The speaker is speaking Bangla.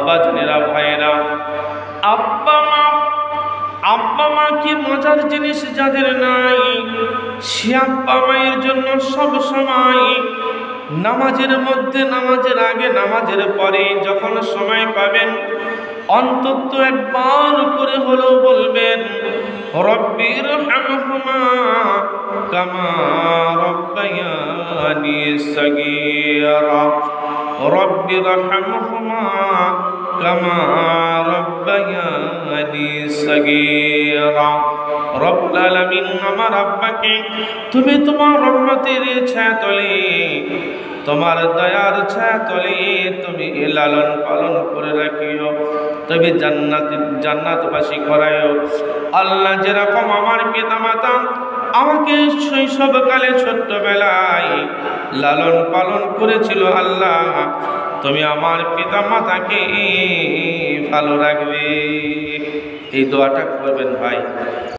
বাজানেরা ভাইয়েরা, আব্বা মা কি মজার জিনিস যাদের নাই, সে আব্বা মায়ের জন্য সব সময় নামাজের মধ্যে, নামাজের আগে, নামাজের পরে যখন সময় পাবেন অন্তত একবার করে হলেও বলবেন রব্বির হামহুমা কামা রব্বায়ানি সগীরা, রব্বির হামহুমা কামা রব্বায়ানি সগীরা। রব্বুল আলামিন, আমার আব্বাকে তুমি তোমার রহমতের ছায়াতলে, তোমার দয়ার ছায়াতলে তুমি লালন পালন করে রাখিও, তুমি জান্নাতবাসী করায়ও। আল্লাহ, যেরকম আমার পিতামাতা আমাকে শৈশবকালে ছোট্টবেলায় লালন পালন করেছিল, আল্লাহ তুমি আমার পিতামাতাকে ভালো রাখবে। এই দোয়াটা করবেন ভাই।